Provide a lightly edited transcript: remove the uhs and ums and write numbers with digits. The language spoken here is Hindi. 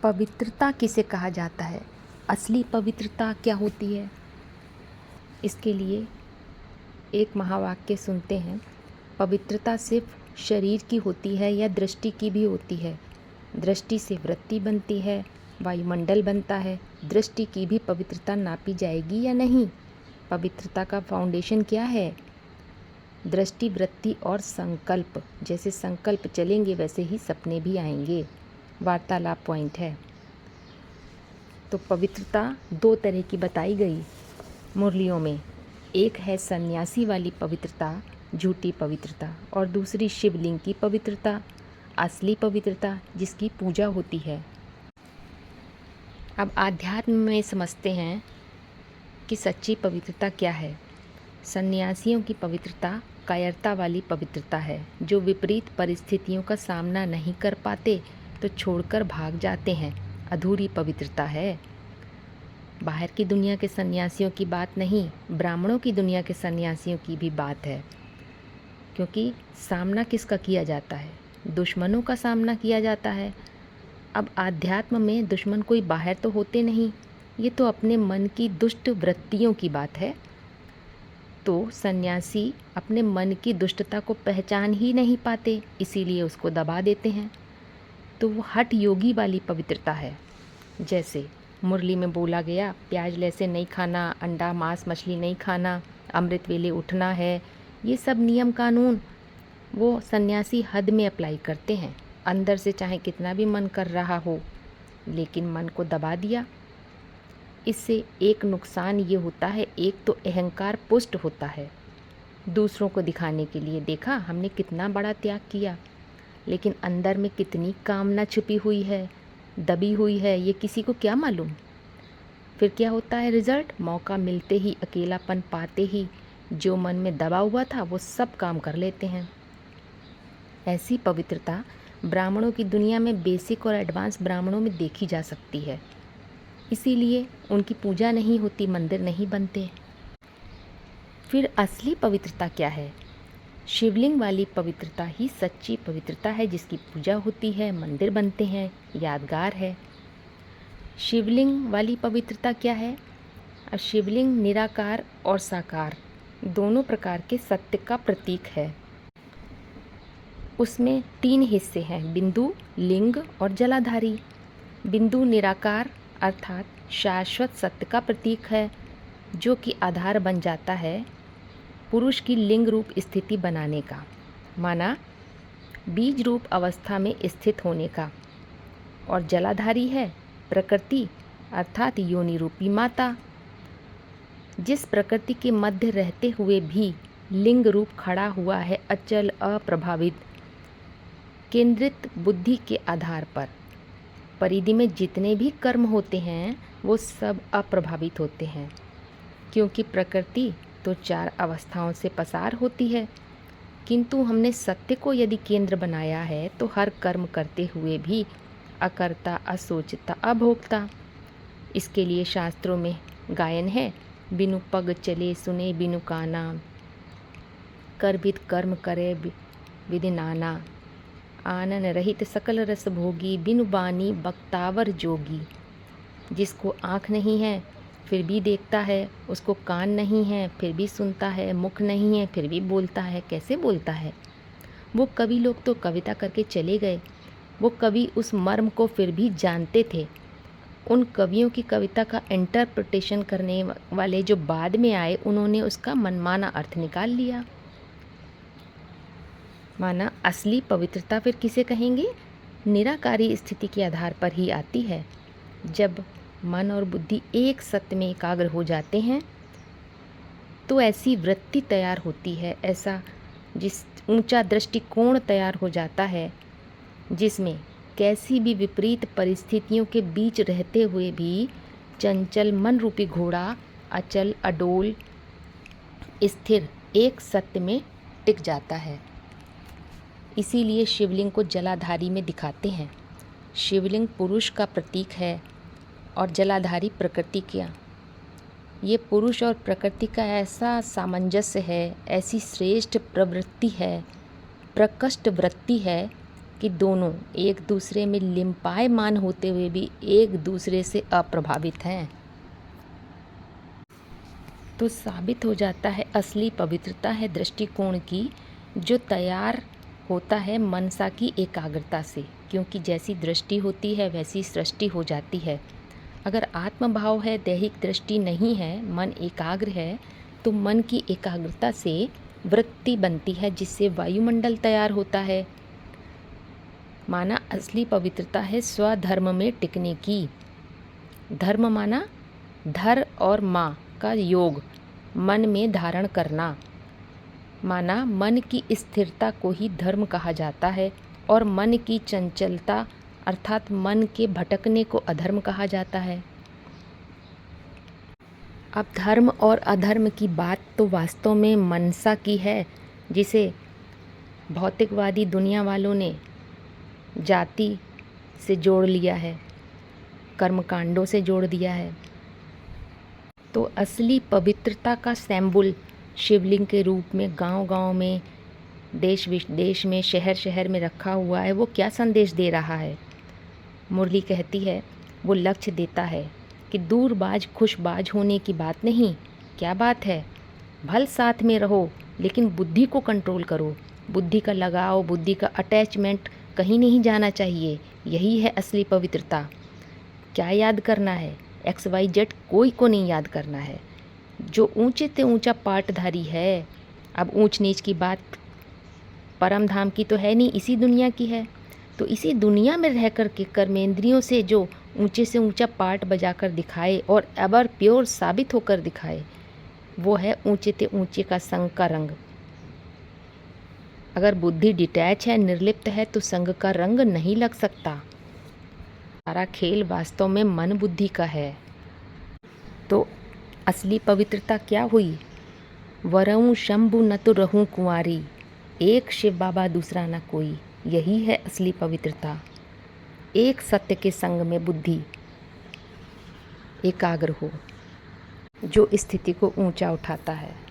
पवित्रता किसे कहा जाता है? असली पवित्रता क्या होती है? इसके लिए एक महावाक्य सुनते हैं। पवित्रता सिर्फ शरीर की होती है या दृष्टि की भी होती है? दृष्टि से वृत्ति बनती है, वायुमंडल बनता है। दृष्टि की भी पवित्रता नापी जाएगी या नहीं? पवित्रता का फाउंडेशन क्या है? दृष्टि, वृत्ति और संकल्प। जैसे संकल्प चलेंगे वैसे ही सपने भी आएंगे। वार्तालाप पॉइंट है। तो पवित्रता दो तरह की बताई गई मुरलियों में। एक है सन्यासी वाली पवित्रता, झूठी पवित्रता, और दूसरी शिवलिंग की पवित्रता, असली पवित्रता जिसकी पूजा होती है। अब आध्यात्म में समझते हैं कि सच्ची पवित्रता क्या है। सन्यासियों की पवित्रता कायरता वाली पवित्रता है, जो विपरीत परिस्थितियों का सामना नहीं कर पाते तो छोड़कर भाग जाते हैं। अधूरी पवित्रता है। बाहर की दुनिया के सन्यासियों की बात नहीं, ब्राह्मणों की दुनिया के सन्यासियों की भी बात है। क्योंकि सामना किसका किया जाता है? दुश्मनों का सामना किया जाता है। अब आध्यात्म में दुश्मन कोई बाहर तो होते नहीं, ये तो अपने मन की दुष्ट वृत्तियों की बात है। तो सन्यासी अपने मन की दुष्टता को पहचान ही नहीं पाते, इसीलिए उसको दबा देते हैं। तो वो हठ योगी वाली पवित्रता है। जैसे मुरली में बोला गया, प्याज लहसुन नहीं खाना, अंडा मांस मछली नहीं खाना, अमृत वेले उठना है, ये सब नियम कानून वो सन्यासी हद में अप्लाई करते हैं। अंदर से चाहे कितना भी मन कर रहा हो, लेकिन मन को दबा दिया। इससे एक नुकसान ये होता है, एक तो अहंकार पुष्ट होता है। दूसरों को दिखाने के लिए, देखा हमने कितना बड़ा त्याग किया, लेकिन अंदर में कितनी कामना छुपी हुई है, दबी हुई है, ये किसी को क्या मालूम। फिर क्या होता है रिजल्ट? मौका मिलते ही, अकेलापन पाते ही जो मन में दबा हुआ था वो सब काम कर लेते हैं। ऐसी पवित्रता ब्राह्मणों की दुनिया में बेसिक और एडवांस ब्राह्मणों में देखी जा सकती है। इसीलिए उनकी पूजा नहीं होती, मंदिर नहीं बनते। फिर असली पवित्रता क्या है? शिवलिंग वाली पवित्रता ही सच्ची पवित्रता है, जिसकी पूजा होती है, मंदिर बनते हैं, यादगार है। शिवलिंग वाली पवित्रता क्या है? शिवलिंग निराकार और साकार दोनों प्रकार के सत्य का प्रतीक है। उसमें 3 हिस्से हैं, बिंदु, लिंग और जलाधारी। बिंदु निराकार अर्थात शाश्वत सत्य का प्रतीक है, जो कि आधार बन जाता है पुरुष की लिंग रूप स्थिति बनाने का, माना बीज रूप अवस्था में स्थित होने का। और जलाधारी है प्रकृति अर्थात योनि रूपी माता, जिस प्रकृति के मध्य रहते हुए भी लिंग रूप खड़ा हुआ है, अचल अप्रभावित केंद्रित बुद्धि के आधार पर। परिधि में जितने भी कर्म होते हैं वो सब अप्रभावित होते हैं, क्योंकि प्रकृति तो 4 अवस्थाओं से पसार होती है। किंतु हमने सत्य को यदि केंद्र बनाया है तो हर कर्म करते हुए भी अकर्ता, असोचता, अभोक्ता। इसके लिए शास्त्रों में गायन है, बिनु पग चले सुने बिनु काना, करबित कर्म करे विधि नाना, आनन रहित सकल रस भोगी, बिनु बानी बक्तावर जोगी। जिसको आँख नहीं है फिर भी देखता है, उसको कान नहीं है फिर भी सुनता है, मुख नहीं है फिर भी बोलता है। कैसे बोलता है? वो कवि लोग तो कविता करके चले गए, वो कवि उस मर्म को फिर भी जानते थे। उन कवियों की कविता का इंटरप्रिटेशन करने वाले जो बाद में आए, उन्होंने उसका मनमाना अर्थ निकाल लिया। माना असली पवित्रता फिर किसे कहेंगे? निराकारी स्थिति के आधार पर ही आती है। जब मन और बुद्धि एक सत्य में एकाग्र हो जाते हैं तो ऐसी वृत्ति तैयार होती है, ऐसा जिस ऊंचा दृष्टिकोण तैयार हो जाता है, जिसमें कैसी भी विपरीत परिस्थितियों के बीच रहते हुए भी चंचल मन रूपी घोड़ा अचल अडोल स्थिर एक सत्य में टिक जाता है। इसीलिए शिवलिंग को जलाधारी में दिखाते हैं। शिवलिंग पुरुष का प्रतीक है और जलाधारी प्रकृति का। ये पुरुष और प्रकृति का ऐसा सामंजस्य है, ऐसी श्रेष्ठ प्रवृत्ति है, प्रकृष्ट वृत्ति है कि दोनों एक दूसरे में लिम्पायमान होते हुए भी एक दूसरे से अप्रभावित हैं, तो साबित हो जाता है असली पवित्रता है दृष्टिकोण की, जो तैयार होता है मनसा की एकाग्रता से, क्योंकि जैसी दृष्टि होती है वैसी सृष्टि हो जाती है। अगर आत्मभाव है, दैहिक दृष्टि नहीं है, मन एकाग्र है, तो मन की एकाग्रता से वृत्ति बनती है, जिससे वायुमंडल तैयार होता है। माना असली पवित्रता है स्वधर्म में टिकने की। धर्म माना धर और माँ का योग, मन में धारण करना। माना मन की स्थिरता को ही धर्म कहा जाता है, और मन की चंचलता अर्थात मन के भटकने को अधर्म कहा जाता है। अब धर्म और अधर्म की बात तो वास्तव में मनसा की है, जिसे भौतिकवादी दुनिया वालों ने जाति से जोड़ लिया है, कर्मकांडों से जोड़ दिया है। तो असली पवित्रता का सैम्बुल शिवलिंग के रूप में गांव-गांव में, देश विदेश में, शहर शहर में रखा हुआ है। वो क्या संदेश दे रहा है? मुरली कहती है, वो लक्ष्य देता है कि दूरबाज खुशबाज होने की बात नहीं। क्या बात है? भल साथ में रहो, लेकिन बुद्धि को कंट्रोल करो। बुद्धि का लगाव, बुद्धि का अटैचमेंट कहीं नहीं जाना चाहिए। यही है असली पवित्रता। क्या याद करना है? XYZ कोई को नहीं याद करना है। जो ऊंचे से ऊंचा पाटधारी है, अब ऊंच नीच की बात परम धाम की तो है नहीं, इसी दुनिया की है। तो इसी दुनिया में रह कर के कर्मेंद्रियों से जो ऊंचे से ऊंचा पाट बजाकर दिखाए और एवर प्योर साबित होकर दिखाए, वो है ऊंचे से ऊंचे का संग का रंग। अगर बुद्धि डिटैच है, निर्लिप्त है, तो संग का रंग नहीं लग सकता। सारा खेल वास्तव में मन बुद्धि का है। तो असली पवित्रता क्या हुई? वरऊँ शंभु न तो रहूं कुंवारी, एक शिव बाबा दूसरा न कोई। यही है असली पवित्रता। एक सत्य के संग में बुद्धि एकाग्र हो, जो स्थिति को ऊंचा उठाता है।